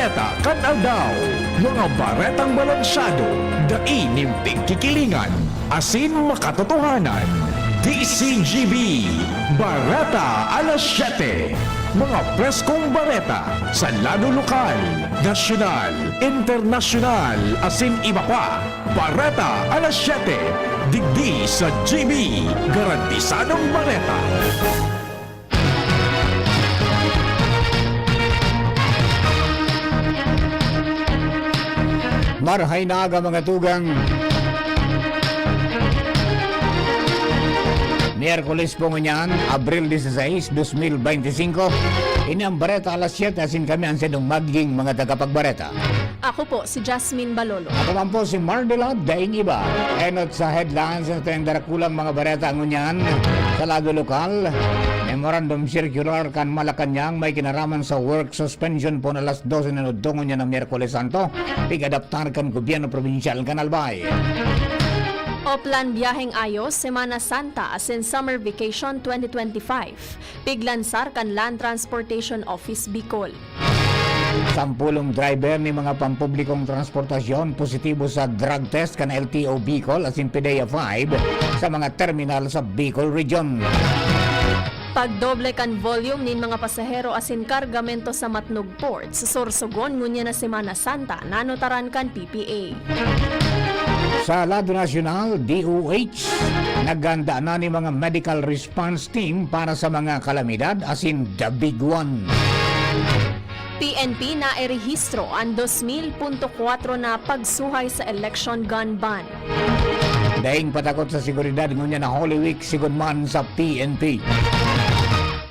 bareta kan aldaw. Mga baretang balansyado, dainimpig kikilingan, asin makatotohanan. DCGB, Bareta alas 7. Mga preskong bareta sa lalo lokal, nasyonal, internasyonal, asin iba pa. Bareta alas 7. Digdi sa GB, garantisadong bareta. Marhay na aga mga tugang. Miyerkules po ngunyan, Abril 16, 2025. Ini ang Bareta alas 7 asin kami ang sinong magiging mga tagapagbareta. Ako po, si Jasmine Balolo. Ako man po si Mardela Daing Iba. Enot sa headlines ng tayong darakulang mga bareta ngunyan sa lado lokal. Memorandum Circular kan Malacanang may kinaraman sa work suspension po na alas 12 na nudong niya ng Miyerkules Santo. Pigadaptar kan gobyerno provinsyal kan Albay. Oplan Biyaheng Ayos, Semana Santa as in Summer Vacation 2025. Piglansar kan Land Transportation Office Bicol. 10 driver ni mga pampublikong transportasyon positibo sa drug test kan LTO Bicol as in PDEA 5 sa mga terminal sa Bicol Region. Pagdoble kan volume nin mga pasahero asin kargamento sa Matnog Port sa Sorsogon ngunya na Semana Santa nanotaran kan PPA. Sa lado nasyonal, DOH, nagganda na ni mga medical response team para sa mga kalamidad as in the big one. PNP na erehistro ang 2,000.4 na pagsuhay sa election gun ban. Daing patakot sa seguridad ngunya na Holy Week sigunman sa PNP.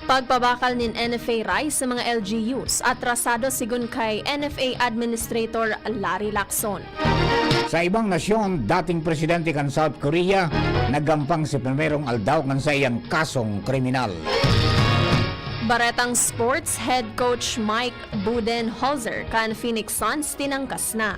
Pagpabakal nin NFA rise sa mga LGUs atrasado sigun kay NFA Administrator Larry Lacson. Sa ibang nasyon, dating presidente kan South Korea, naggampang si primerong aldaw kan sa iyang kasong kriminal. Baretang Sports Head Coach Mike Budenholzer kan Phoenix Suns tinangkas na.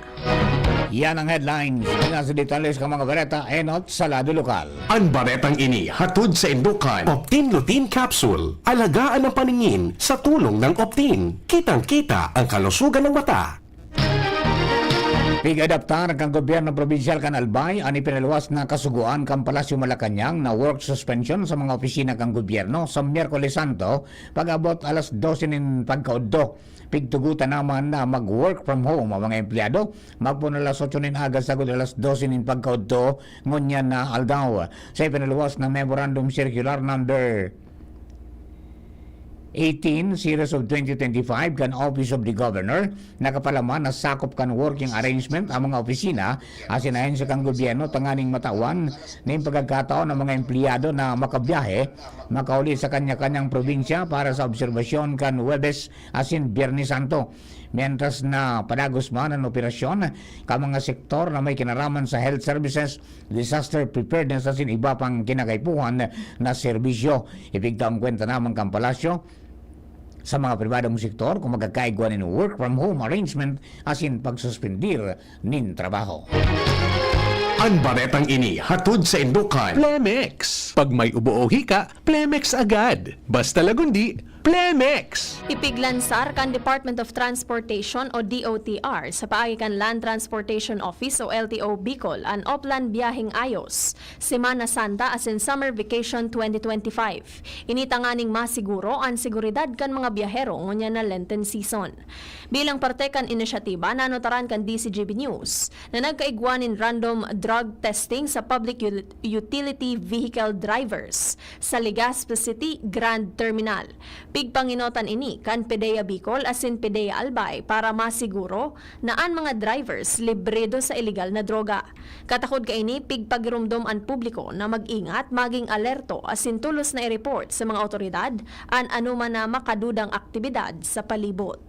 Yan ang headlines. Nga sa detalles ka mga bareta, enot sa lado lokal. Ang baretang ini hatod sa Indukan. Optin Lutein Capsule. Alagaan ang paningin sa tulong ng Optin. Kitang-kita ang kalusugan ng mata. Pigadaptar kang gobyerno probinsyal kan Albay ani pinaluwas na kasuguan kang Palasyo Malacanang na work suspension sa mga opisina kang gobyerno sa Miyerkules Santo pag-abot alas 12 nin pagkaudto. Pigtugutan naman na mag-work from home ang mga empleyado. Magpun alas 8 nin aga sagod alas 12 nin pagkaudto ngunyan na aldaw. Sa pinaluwas na Memorandum Circular number 18, Series of 2025 kan Office of the Governor, nakapalaman na sakop kan working arrangement ang mga opisina asinahin sa kang gobyerno tanganing matawan na yung pagkakataon ng mga empleyado na makabiyahe, makauli sa kanya-kanyang probinsya para sa obserbasyon kan Huwebes asin Biyernes Santo. Mientras na padagos man ang operasyon ka mga sektor na may kinaraman sa health services, disaster preparedness asin iba pang kinakaipuhan na serbisyo. Ipigtaong kwenta naman kang Palasyo sa mga pribadong sektor kung magkakaigwa ng work from home arrangement asin pagsuspendir nin trabaho. Ang baretang ini hatod sa Indukan. Plemex. Pag may ubo o hika, Plemex agad. Basta lagundi, Plemex. Ipiglansar kan Department of Transportation o DOTR sa paagi kan Land Transportation Office o LTO Bicol ang Oplan Biyaheng Ayos, Semana Santa as in Summer Vacation 2025. Initanganing masiguro ang seguridad kan mga biyahero ngunya na Lenten season. Bilang parte kan inisyatiba nanotaran kan DCGB News na nagkaigwanin random drug testing sa public utility vehicle drivers sa Legazpi City Grand Terminal. Pigpanginotan ini kan PDEA Bicol asin PDEA Albay para masiguro na ang mga drivers libredo sa illegal na droga. Katakod ka ini pigpagirumdom ang publiko na mag-ingat, maging alerto asin tulos na i-report sa mga otoridad an anuman na makadudang aktibidad sa palibot.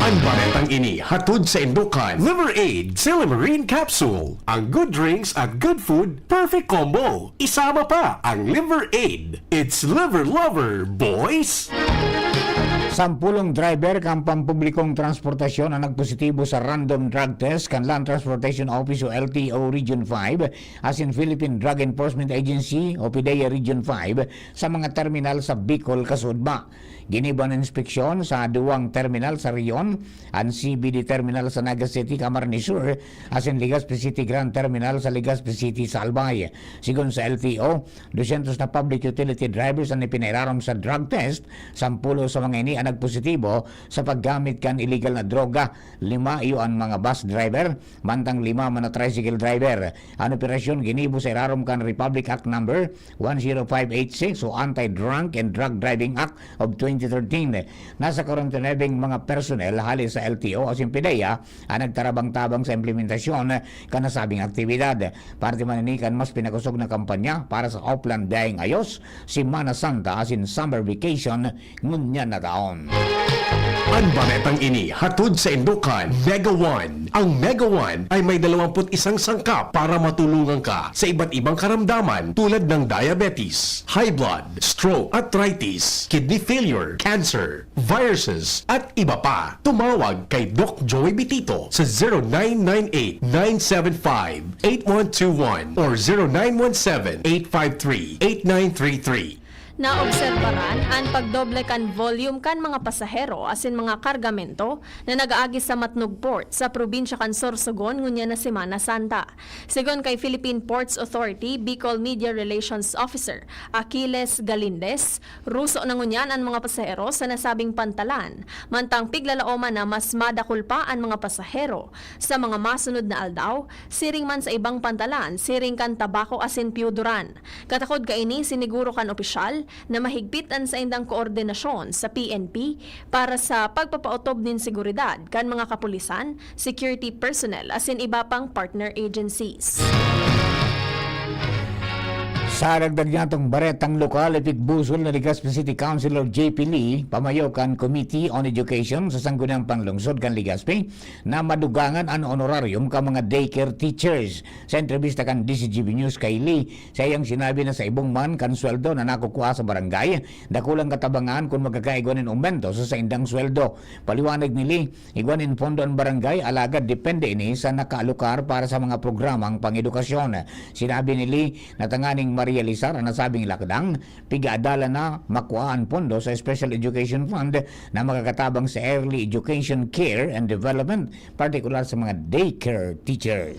Ang baretang ini hatod sa Indukan. Liver Aid Silimarine Capsule. Ang good drinks at good food, perfect combo. Isama pa ang Liver Aid. It's liver lover, boys! Sampulong driver kang pampublikong transportasyon ang nagpositibo sa random drug test kan Land Transportation Office o LTO Region 5 as in Philippine Drug Enforcement Agency o PDEA Region 5 sa mga terminal sa Bicol, Kasudma. Giniban ng inspeksyon sa duwang terminal sa Rion, ang CBD Terminal sa Naga City, Camarines Sur, as in Legazpi City Grand Terminal sa Legazpi City sa Albay. Sigon sa LTO, 200 na public utility drivers ang ipinairarom sa drug test, 10 sa mga ini ang nagpositibo sa paggamit kan illegal na droga, 5 iyo ang mga bus driver, mantang 5 man na tricycle driver. Ang operasyon ginibo sa irarom kan Republic Act number 10586 o Anti-Drunk and Drug Driving Act of 2013. Nasa 49 mga personnel hali sa LTO o PDEA ang nagtarabang-tabang sa implementasyon kanasabing aktibidad. Parte man ini kan mas pinakusog na kampanya para sa Oplan Daing Ayos, Semana Santa as in summer vacation ngunya na taon. Ang baretang ini hatod sa Indukan Mega One. Ang Mega One ay may 21 sangkap para matulungan ka sa iba't ibang karamdaman tulad ng diabetes, high blood, stroke, arthritis, kidney failure, cancer, viruses, at iba pa. Tumawag kay Doc Joey Bitito sa 0998-975-8121 or 0917-853-8933. Naobserbaran ang pagdoble kan volume kan mga pasahero asin mga kargamento na nagaagi sa Matnog Port sa probinsya kan Sorsogon ngunya na Semana Santa. Sigon kay Philippine Ports Authority Bicol Media Relations Officer Aquiles Galindez, ruso na ngunyan ang mga pasahero sa nasabing pantalan, mantang piglalaoman na mas madakul pa ang mga pasahero sa mga masunod na aldaw, siring man sa ibang pantalan, siring kan tabako asin piuduran. Katakod ka ini siniguro kan opisyal na mahigpitan sa indang koordinasyon sa PNP para sa pagpapautob nin seguridad kan mga kapulisan, security personnel asin iba pang partner agencies. Sa dagdag niyatong baretang lokal, ipigbusol na Legazpi City Councilor J.P. Lee, pamayo kan Committee on Education sa Sangguniang Panglungsod kan Legazpi, na madugangan ang honorarium ka mga daycare teachers. Sa entrevista kan DCGB News kay Lee, sayang sinabi na sa ibong man kan sweldo na nakukuha sa barangay, dakulang katabangan kung magkakaigwanin aumento sa indang sweldo. Paliwanag ni Lee, igwanin pondo ang barangay, alagad depende ini sa nakaalukar para sa mga programang pangedukasyon. Sinabi ni Lee na tanganing realisar ang nasabing lakdang, pigaadala na makuhaan pondo sa Special Education Fund na makakatabang sa early education care and development, partikular sa mga daycare teachers.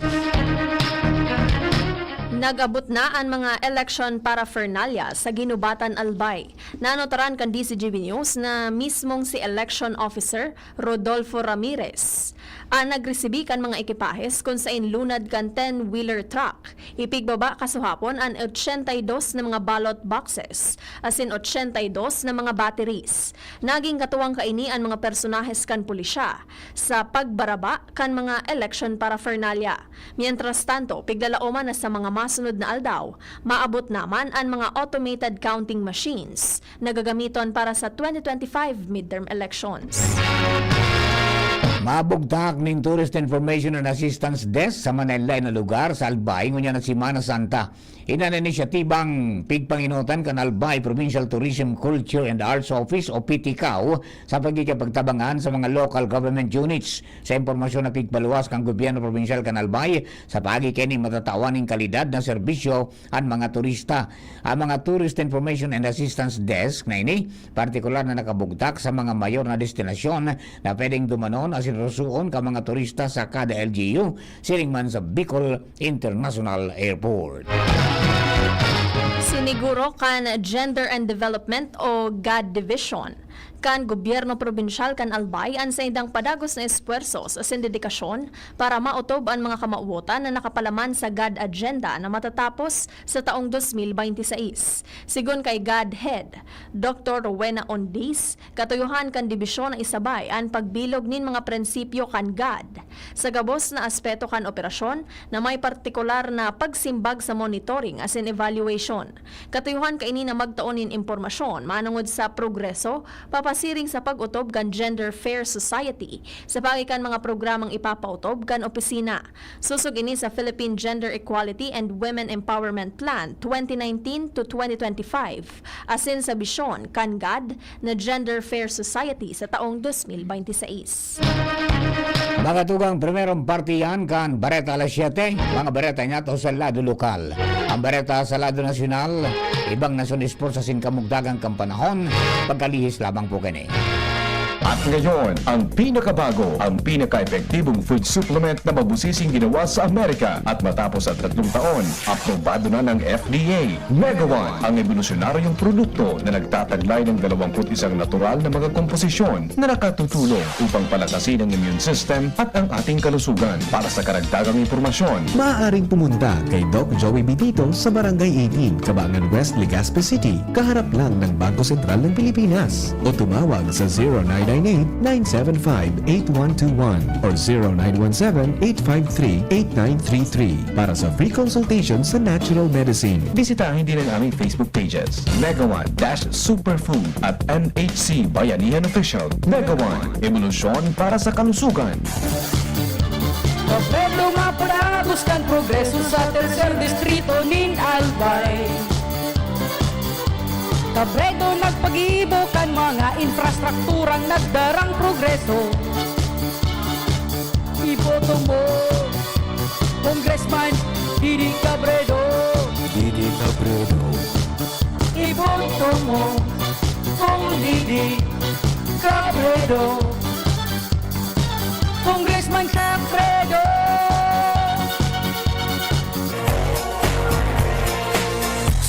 Nag-abot na ang mga election paraphernalia sa Ginubatan, Albay. Nanotaran kan DCGB News na mismong si Election Officer Rodolfo Ramirez ang nagresibi kan mga ekipahes kung sa inlunad kan 10-wheeler truck. Ipigbaba kasuhapon ang 82 na mga ballot boxes, asin 82 na mga batteries. Naging katuwang kaini ang mga personahes kan pulisya sa pagbaraba kan mga election paraphernalia. Mientras tanto, pigdalaoman na sa mga masunod na aldaw, maabot naman ang mga automated counting machines na gagamiton para sa 2025 midterm elections. Mabugtak ning Tourist Information and Assistance Desk sa Manila na lugar sa Albay ngunya na Semana Santa. Ina na inisyatibang pigpanginutan kan Albay Provincial Tourism Culture and Arts Office o PTCAO sa pagkikapagtabangan sa mga local government units. Sa impormasyon na pigpaluwas kang gobyerno provincial kan Albay sa pagkikining matatawaning kalidad na serbisyo ang mga turista. Ang mga Tourist Information and Assistance Desk na ini, partikular na nakabugtak sa mga mayor na destinasyon na pwedeng dumanon as rosuon ka mga turista sa kada LGU, siring man sa Bicol International Airport. Siniguro kan Gender and Development o GAD Division kan gobyerno probinsyal kan Albay ang sa indang padagos na espuerso sa dedikasyon para mautob ang mga kamauotan na nakapalaman sa GAD agenda na matatapos sa taong 2026. Sigon kay GAD Head, Dr. Rowena Ondis, katuyuhan kan dibisyon na isabay ang pagbilog nin mga prinsipyo kan GAD sa gabos na aspeto kan operasyon na may partikular na pagsimbag sa monitoring as in evaluation. Katuyuhan kaini na magtaonin impormasyon manungod sa progreso mapasiring sa pag-utob kan Gender Fair Society sa pagikan mga programang ipapautob kan opisina. Susog ini sa Philippine Gender Equality and Women Empowerment Plan 2019 to 2025 asin sa bisyon kan GAD na Gender Fair Society sa taong 2026. Mga tugang primerong partiyan kan Bareta alas 7, mga bareta niya to sa lado lokal. Ang bareta sa lado nasyonal, ibang nasyonispor sa sinkamugdagang kampanahon, pagkalihis lamang po kani. At ngayon, ang pinakabago, ang pinaka-epektibong food supplement na mabusising ginawa sa Amerika at matapos at 3 taon, aprobado na ng FDA. Mega One, ang evolusyonaryong produkto na nagtataglay ng 21 natural na mga komposisyon na nakatutulong upang palakasin ang immune system at ang ating kalusugan. Para sa karagdagang impormasyon, Maaaring pumunta kay Doc Joey Bitito sa Barangay 18, Cabangan West, Legazpi City, kaharap lang ng Bangko Sentral ng Pilipinas. O tumawag sa 0998-975-8121 or 0917-853-8933 para sa free consultation sa natural medicine. bisitahin din ang aming Facebook pages, Mega One-Superfood at NHC Bayanihan Official. Mega One, evolusyon para sa kalusugan. Pablo buscan progreso sa tercer distrito nin Albay. Kabredo nagpag-ibo kan mga infrastrukturang nagdarang progreso. Iboto mo, Congressman Didi Cabredo. Didi Cabredo. Iboto mo, Kong Didi Cabredo. Congressman Cabredo.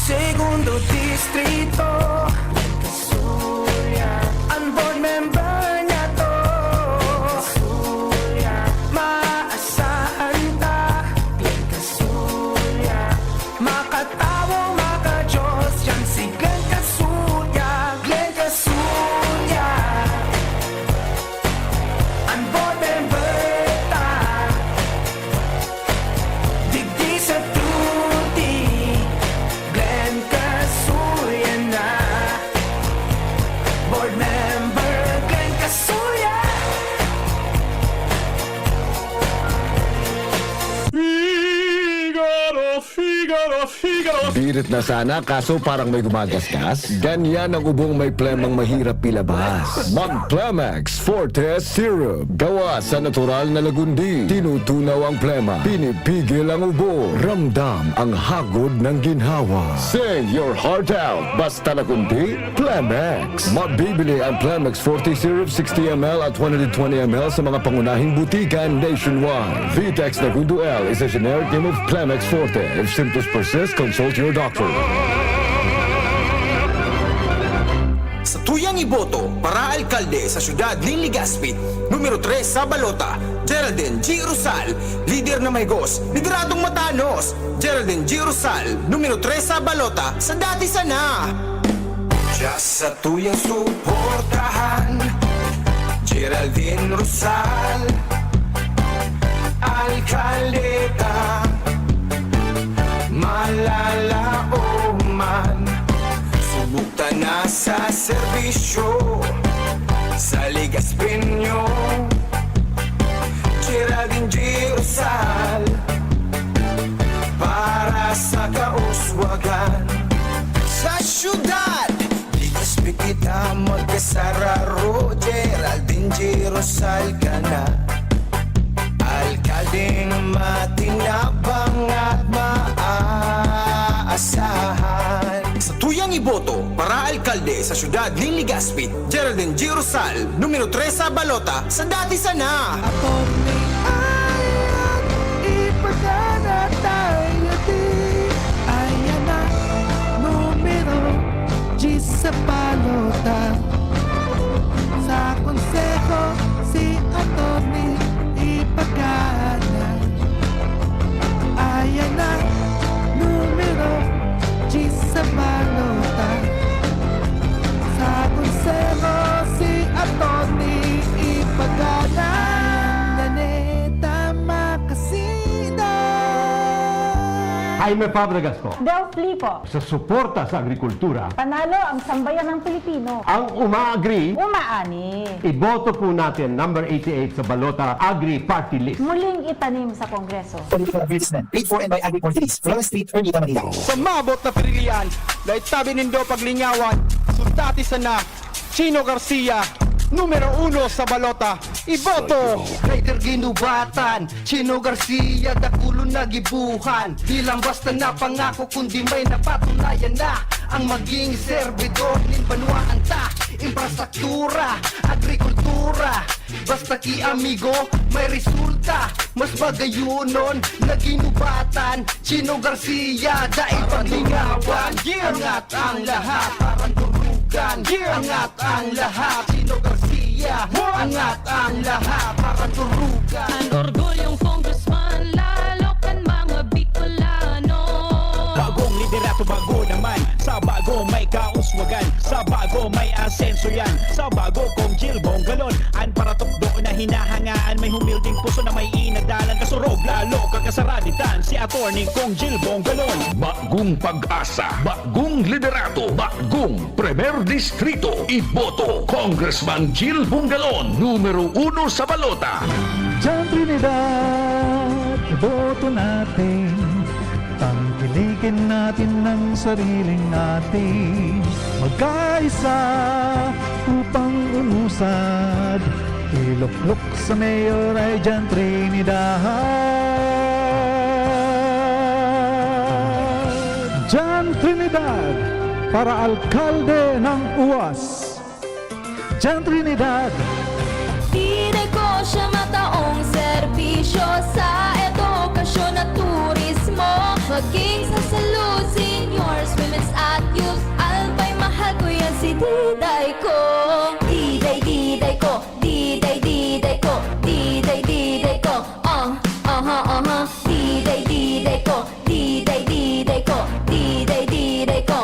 Segundo distrito, ang board member niya to, maasahan ta, makatawo, maka-Diyos, yan si Glenn Casulla, Glenn Casulla, ang board member ta, digdi sa tuti, Glenn Casulla na, board member Glenn Casulla. Birit na sana kaso parang may gumagasgas. Ganyan ang ubong may plemang mahirap ilabas. Mag-Plemex Forte Syrup. Gawa sa natural na lagundi. Tinutunaw ang plema. Pinipigil ang ubo. Ramdam ang hagod ng ginhawa. Sing your heart out. Basta lagundi, Plemex. Mabibili ang Plemex Forte Syrup 60ml at 120ml sa mga pangunahing butikan nationwide. Vitex Nagundo L is a generic name of Plemex Forte. If symptoms persist, consult your doctor. Sa tuyang iboto para alkalde sa siyudad ni Legazpi, numero 3 sa balota, Geraldine G. Rosal, lider na may gos, lideradong matanos. Geraldine G. Rosal, numero 3 sa balota, sa dati sana. Just sa tuyang suportahan, Geraldine Rosal, alkaldeta, malalao man, subukta na sa serbisyo sa Legazpi nyo. Geraldine G. Rosal, para sa kauswagan sa syudad Legazpi kita magkasararo. Geraldine G. Rosal ka na, alkaldeng matinabang at maaasahan. Sa tuyang iboto para alkalde sa siyudad ni Legazpi, Geraldine G. Rosal, numero 3 sa balota, sa dati sana. Ako may ayat, ipagana tayo di. Ayan na, numero G sa balota. Sa konseho, si Atty. Ipagana. Ayan na, numero G sa balota. Sa konseho, si Atty. Ipagana. Naneta Makasida. Jaime Fabregas po. Del Flipo. Sa suporta sa agrikultura, Panalo ang sambayan ng Pilipino. ang umaagri, Umaani. iboto po natin number 88 sa Balota Agri Party List. Muling itanim sa Kongreso. Paid for and by Agri Party List. Florence Street, Ermita, Manila. Sa mabot na pirilian, dahil tabi nindo paglingawan, sultati sana, Chino Garcia, numero 1 sa balota, iboto! Rider ginubatan, Chino Garcia, dakulo na gibuhan. Di lang basta napangako, kundi may napatunayan na. Ang maging servidor, linbanuaan ta. Infrastruktura, agrikultura. Basta ki amigo, may resulta. Mas bagayunon, na ginubatan. Chino Garcia, daig paglingawan. Angat ang lahat, parang durugan. Angat ang lahat, Chino Garcia. Angat ang lahat, parang durugan. Orgulyong congressman, lalo kan mga Bicolano. Bagong liderato, bago naman. Sa bago may kauswagan, sa bago may asenso yan. Sa bago kong Gilbong galon, an para tukdo na hinahangaan. May humilding puso na may inadalan. Kasurog lalo kakasaraditan, si attorney kong Gilbong galon. Bagong pag-asa, bagong liderato, bagong Premier Distrito. Iboto Congressman Gil Bungalon, numero 1 sa balota. Diyan Trinidad, iboto natin. Tangkilikin natin ng sariling natin. Magkaisa upang umusad. Iluklok sa mayor ay Diyan Trinidad. Diyan Trinidad, para alkalde ng UAS. Diyan Trinidad, Pide ko siya mataong serbisyo sa edukasyon at turismo. Maging sa salud, seniors, women's at youth. Albay mahal ko yan si Diday ko. Diday, Diday ko. Diday, Diday ko. Diday, Diday ko. Diday, Diday ko. Diday, Diday ko. Diday, Diday ko.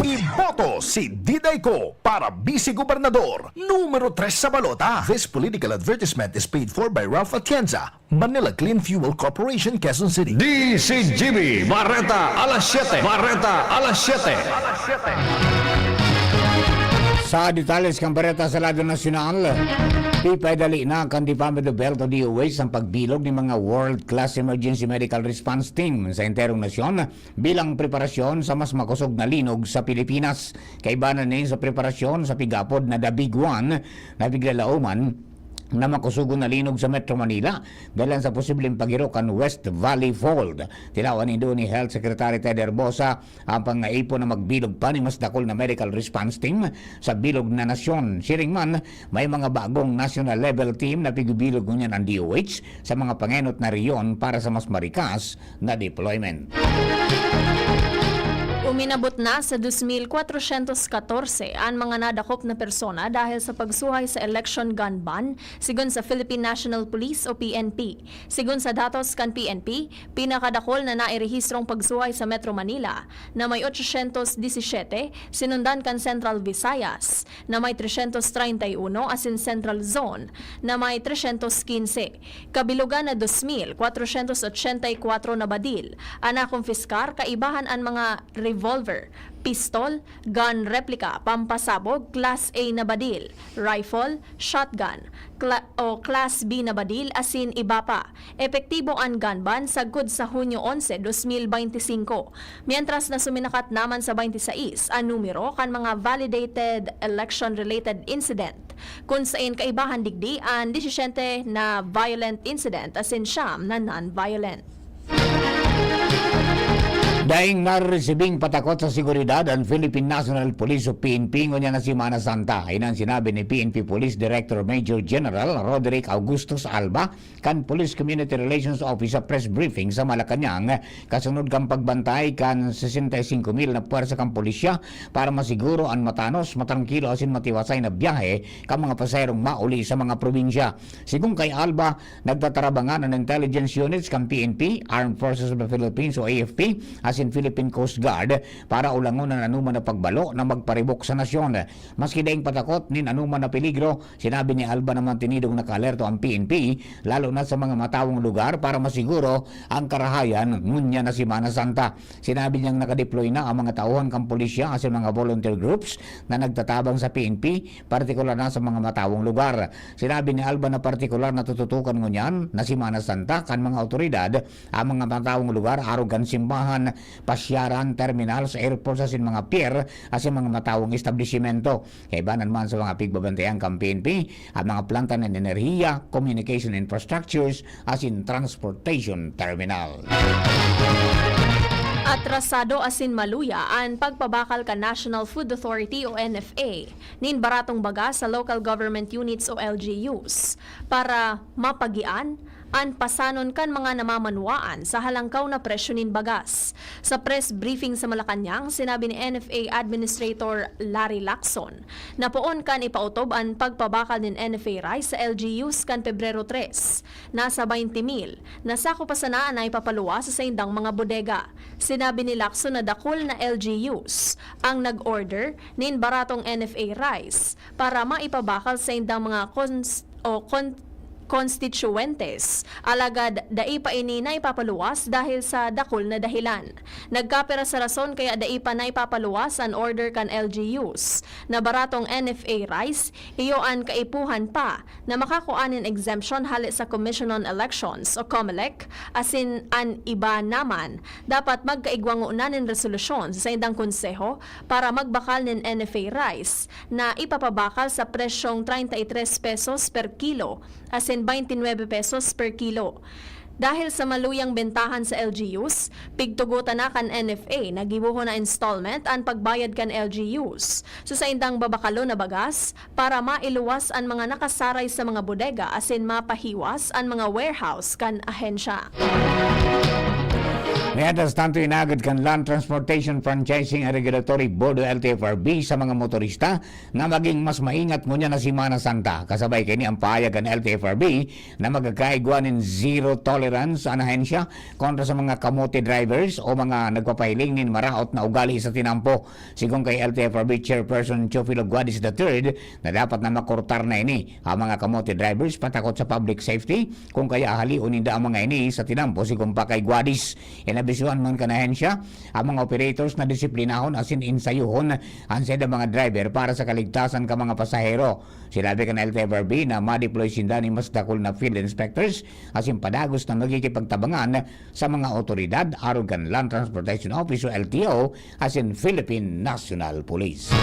Iboto si Diday Ko para vice-gobernador, numero 3 sa balota. This political advertisement is paid for by Ralph Atienza, Manila Clean Fuel Corporation, Quezon City. DCGB, Barreta, alas 7. Barreta, alas 7. Sa detalles kang bareta sa Radyo Nacional, ipaidali na kan Department of Health o DOH ang pagbilog ng mga world-class emergency medical response team sa enterong nasyon bilang preparasyon sa mas makusog na linog sa Pilipinas. Kaibanan din sa preparasyon sa pigapod na The Big One na biglalauman na makusugo na linog sa Metro Manila dahil sa posibleng pagirokan West Valley Fault. Tilawan ni Health Secretary Ted Herbosa ang pangaipon na magbilog pa ni mas dakol na medical response team sa bilog na nasyon. Siring man, may mga bagong national level team na pigubilog niya ng DOH sa mga pangenot na riyon para sa mas marikas na deployment. Uminabot na sa 2,414 ang mga nadakop na persona dahil sa pagsuhay sa election gun ban, sigon sa Philippine National Police o PNP. Sigon sa datos kan PNP, pinakadakol na nairehistrong pagsuhay sa Metro Manila na may 817, sinundan kan Central Visayas na may 331 as in Central Zone na may 315. Kabilugan na 2,484 na badil. Anakumpiskar, kaibahan ang mga revolver, pistol, gun replica, pampasabog, Class A na badil, rifle, shotgun, o Class B na badil, asin iba pa. Epektibo ang gun ban sagkod sa Hunyo 11, 2025. Mientras na suminakat naman sa 26 ang numero kan mga validated election-related incident. Kung saan kaibahan digdi ang 17 na violent incident asin siyam na non-violent. Daing naresibing patakot sa seguridad ang Philippine National Police o PNP ngunya na si Mana Santa. Inan sinabi ni PNP Police Director Major General Roderick Augustus Alba kan Police Community Relations Office sa press briefing sa Malacanang kasunod kang pagbantay kan 65,000 na puwersa kang pulisya para masiguro ang matanos, matrangkilo asin matiwasay na biyahe kang mga pasayerong mauli sa mga probinsya. Sigung kay Alba, nagtatarabangan ang intelligence units kang PNP, Armed Forces of the Philippines o AFP, as in Philippine Coast Guard para ulangon ang anuman na pagbalo na magparibok sa nasyon. Maski daing patakot nin anuman na peligro, sinabi ni Alba naman tinidong nakalerto ang PNP lalo na sa mga matawong lugar para masiguro ang karahayan ngunya na Semana Santa. Sinabi niyang nakadeploy na ang mga tauhan kang pulisya as in mga volunteer groups na nagtatabang sa PNP, partikular na sa mga matawong lugar. Sinabi ni Alba na partikular na tututukan ngunyan na Semana Santa kan mga otoridad ang mga matawong lugar arugan simbahan, pasyaran, terminals, airports as in mga pier as in mga matawong establishmento. Kaibanan man sa mga pigbabantayan kang PNP ang mga planta ng enerhiya, communication infrastructures as in transportation terminal. Atrasado asin maluya ang pagpabakal ka National Food Authority o NFA nin baratong baga sa local government units o LGUs para mapagian an pasanon kan mga namamanwaan sa halangkaw na presyo nin bagas. Sa press briefing sa Malacanang, sinabi ni NFA Administrator Larry Lacson na poon kan ipautob ang pagpabakal nin NFA rice sa LGUs kan Pebrero 3. Nasa 20,000 na sako pa sana na ipapaluwa sa saindang mga bodega. Sinabi ni Lacson na dakol na LGUs ang nag-order nin baratong NFA rice para maipabakal sa indang mga constituentes. Alagad daipa ini na ipapaluwas dahil sa dakol na dahilan. Nagkapera sa rason kaya daipa na ipapaluwas ang order kan LGUs na baratong NFA rice iyo ang kaipuhan pa na makakuanin exemption hali sa Commission on Elections o COMELEC asin an iba naman dapat magkaigwangunan ng resolusyon sa indang konseho para magbakal ng NFA rice na ipapabakal sa presyong 33 pesos per kilo asin 29 pesos per kilo. Dahil sa maluyang bentahan sa LGUs, pigtugutan na kan NFA na gibuho na installment ang pagbayad kan LGUs. So sa indang babakalo na bagas para mailuwas ang mga nakasaray sa mga bodega asin mapahiwas ang mga warehouse kan ahensya. Mientras tanto, inagad kan Land Transportation Franchising and Regulatory Board o LTFRB sa mga motorista na maging mas maingat ngunya na Semana Santa. Kasabay kini ang pahayag kan LTFRB na magkakaigwanin zero tolerance ang ahensya kontra sa mga kamote drivers o mga nagpapahiling nin maraot na ugali sa tinampo. Sigong kay LTFRB Chairperson Chofilo Guadis III na dapat na makortar na ini ang mga kamote drivers patakot sa public safety kung kaya ahaliunin da ang mga ini sa tinampo sigong pa kay Guadis. Inabisuhan man kanahensya ang mga operators na disiplinahon asin insayuhon ang seda mga driver para sa kaligtasan ka mga pasahero. Sinabi kan LTFRB na ma-deploy sinda ni mas dakol na field inspectors asin padagos na nagkikipagtabangan sa mga otoridad arugan Land Transportation Office o LTO asin Philippine National Police.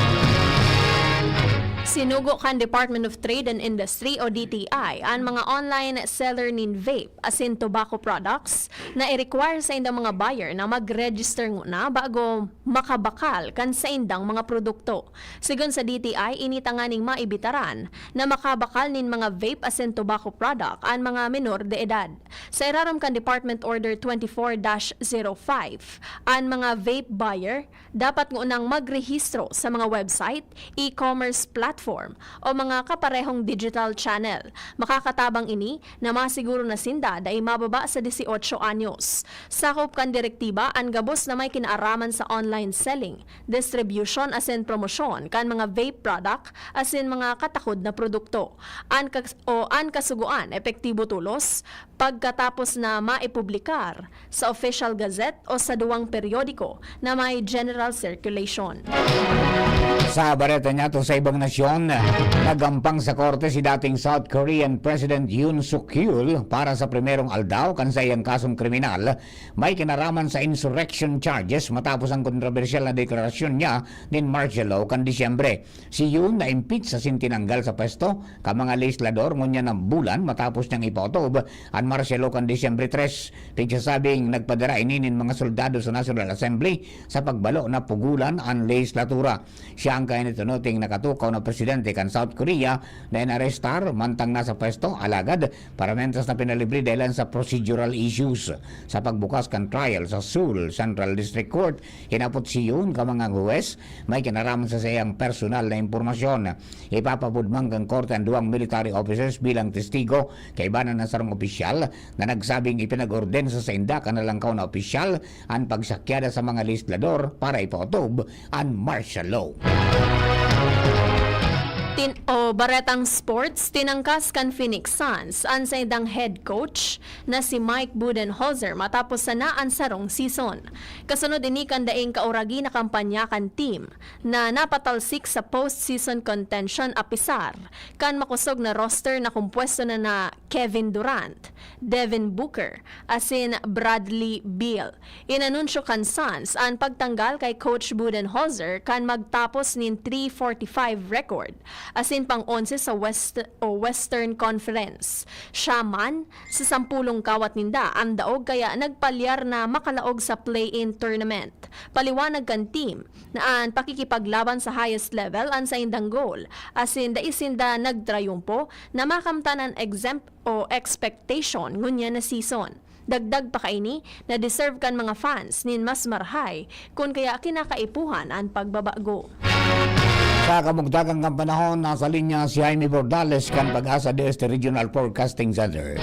Sinugo kan Department of Trade and Industry o DTI ang mga online seller nin vape asin tobacco products na i-require sa indang mga buyer na mag-register na bago makabakal kan sa indang mga produkto. Sigon sa DTI, initanganing maibitaran na makabakal nin mga vape asin tobacco product ang mga menor de edad. Sa iraram kan Department Order 24-05, ang mga vape buyer dapat ngunang magrehistro sa mga website, e-commerce platform o mga kaparehong digital channel. Makakatabang ini na masiguro na sinda dahil mababa sa 18 anyos. Sakop kan direktiba ang gabos na may kinaaraman sa online selling, distribution asin promosyon kan mga vape product asin mga katakod na produkto. An kasuguan epektibo tulos pagkatapos na maipublikar sa Official Gazette o sa duwang periodiko na may general circulation. Sa bareta niya to sa ibang nasyon, nagampang sa korte si dating South Korean President Yoon Suk Yeol para sa primerong aldaw kan sa iyang kasong kriminal. May kinaraman sa insurrection charges matapos ang kontrobersyal na deklarasyon niya din martial law kan Disyembre. Si Yoon na impeach sa sintinanggal sa pwesto ka mga legislador ngunya ng bulan matapos niyang ipautob ang martial law kan Disyembre 3. Pigsasabing nagpadara ininin mga soldado sa National Assembly sa pagbalo na pugulan ang legislatura. Siya ang Bangka ini tunuting nakatukaw na presidente kan South Korea na inarestar mantang nasa pwesto alagad para mentas na pinalibre dahil sa procedural issues sa pagbukas kan trial sa Seoul Central District Court. Hinapot siyon ka mga huwes may kinaraman sa sayang personal na impormasyon. Ipapabudmang kang korte ang duwang military officers bilang testigo kay banan ng sarong opisyal na nagsabing ipinag-orden sa inda kanalangkaw na opisyal ang pagsakyada sa mga legislador para ipautob ang martial law. Baretang Sports, tinangkas kan Phoenix Suns ang sa idang head coach na si Mike Budenholzer matapos sana ang sarong season. Kasunod ini kan daing kauragi na kampanya kan team na napatalsik sa postseason contention apisar kan makusog na roster na kumpuesto na Kevin Durant, Devin Booker, asin Bradley Beal. Inanunsyo kan Suns ang pagtanggal kay Coach Budenholzer kan magtapos nin 345 record asin pang 11 sa Western Conference. Siya man sa 10 kawat ninda ang daog kaya nagpalyar na makalaog sa play-in tournament. Paliwanag kan team na ang pakikipaglaban sa highest level ang sa indang goal asin da isinda nagtrayumpo na makamtanan exempt o expectation ngunya na season. Dagdag pa kaini na deserve kan mga fans nin mas marhay kung kaya kinakaipuhan ang pagbabago. Sa kamugdagang ng panahon, nasa linya si Jaime Bordales kan Pag-asa DST Regional Forecasting Center.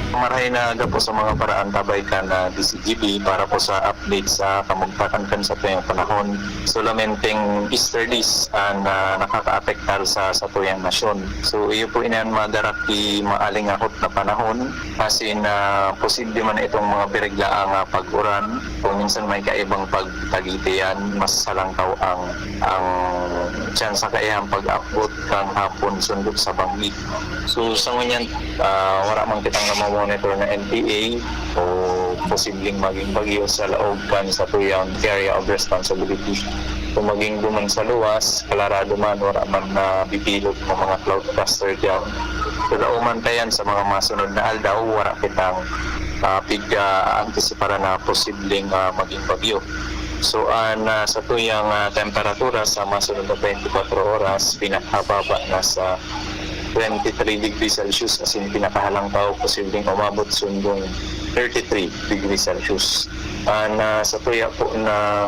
Marahay na aga po sa mga paraan tabay ka na DCGB para po sa update sa kamugtakan kan sa tuyang panahon. Solamenteng easterlies ang nakaka-apektar sa tuyang nasyon. So iyo po inan madarati maaling akot na panahon kasi na posible man itong mga biriglaang pag-uran. Kung minsan may kaibang pagtagitian, mas salangkaw ang tsansa kaiyang pag-upload kang hapon sundot sa bangli. So sa ngunyan, wala mang kitang monitor na NPA o posibleng maging bagyo sa laog kan sa tuyang area of responsibility. Kung maging duman sa luwas, kalarado man, wala man na bipilot ng mga cloud cluster dyan. Tulauman tayan sa mga masunod na aldaw, wala kitang antisipara na posibleng maging bagyo. So sa tuyang temperatura sa masunod na 24 oras, pinakababa na sa 23 degrees Celsius as in pinakahalang tao posibleng umabot sundong 33 degrees Celsius. Sa tuya po na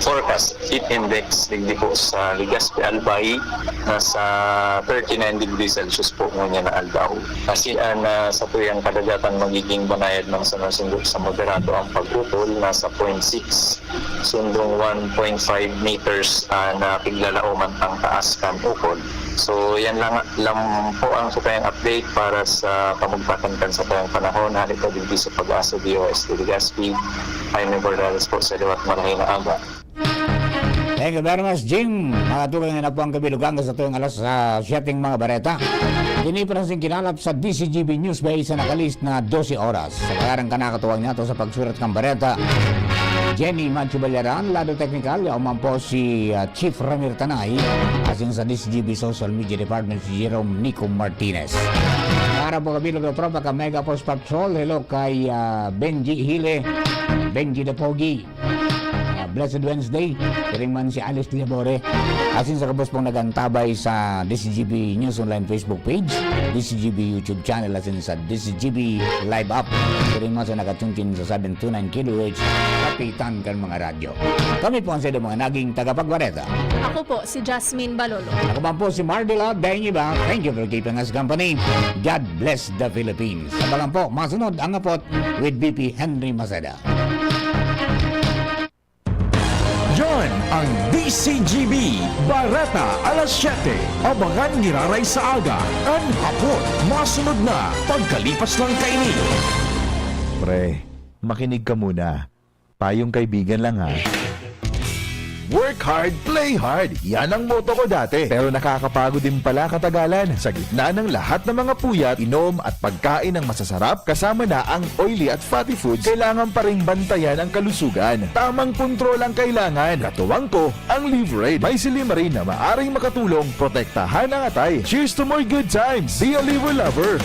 forecast, heat index digdi po sa Legazpi Albay nasa 39 degrees Celsius po ngunya na aldaw. Kasi sa tuyang kadagatan magiging banayad ng sanasundok sa moderato ang pagutol nasa 0.6 sundong 1.5 meters na kiglalauman ang taas kan ukol. So yan lang po ang sukayang update para sa pamugtakan kan sa tayong panahon. Halito din sa Pag-asa DOST Legazpi. Jaime Bordales po sa liwat marahay na aga. Thank you very much, Jim. Mga tukang na po ang kabilugang sa tuwing alas sa setting mga bareta. Dinipransing kinalap sa DCGB News by sa nakalist na 12 oras. Sa kayarang kanakatuwang nato sa pagsurat ng bareta, Jenny Mancho Balyaran, Lado Technical, yaman po si Chief Ramir Tanay, asin sa DCGB Social Media Department si Jerome Nico Martinez. Para po kabilog na tropa ka Mega Post Patrol, hello kay Benji Hile, Benji the Pogi, Blessed Wednesday, kiring man si Alice Liabore, asin sa kabos pong nagantabay sa DCGB News Online Facebook page, DCGB YouTube channel, asin sa DCGB Live App, kiring man sa nakatungkin sa 729 kHz, kapitan kan mga radyo. Kami po ang sa mga naging tagapagwareta. Ako po si Jasmine Balolo. Ako man po si Mardela Daingiba. Thank you for keeping us company. God bless the Philippines. Sabalan po, masunod ang apot with BP Henry Maceda. Yan ang DCGB Barata alas 7. Abangan niraray sa aga. Ang hapon, masunod na pagkalipas lang kaini. Pre, makinig ka muna. Payong kaibigan lang ha. Work hard, play hard. Yan ang motto ko dati. Pero nakakapagod din pala katagalan. Sa gitna ng lahat ng mga puyat, inom at pagkain ng masasarap, kasama na ang oily at fatty foods, kailangan pa rin bantayan ang kalusugan. Tamang kontrol ang kailangan. Katuwang ko, ang Liverade. May silimarin na maaring makatulong protektahan ang atay. Cheers to more good times. Be a liver lover.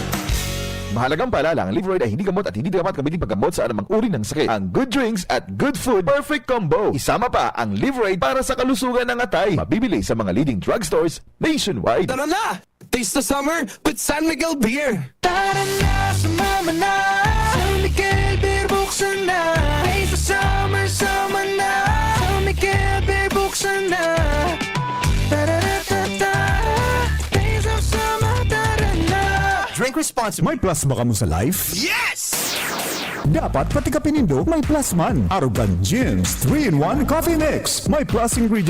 Mahalagang paalala, ang Liveroid ay hindi gamot at hindi dapat gamitin paggamot sa anumang uri ng sakit. Ang good drinks at good food, perfect combo. Isama pa ang Liveroid para sa kalusugan ng atay. Mabibili sa mga leading drugstores nationwide. Tara na! Taste the summer with San Miguel Beer! Tara na, sumama na San Miguel Beer, buksan na Taste the summer, sama na San Miguel Beer, buksan na Tara-ra-ta-ta Taste of summer, tara na Drink responsibly. May plasma ka mo sa life? Yes! Dapat pati ka pinindo, may plasman. Arrogant Gyms 3-in-1 Coffee Mix. May plus ingredients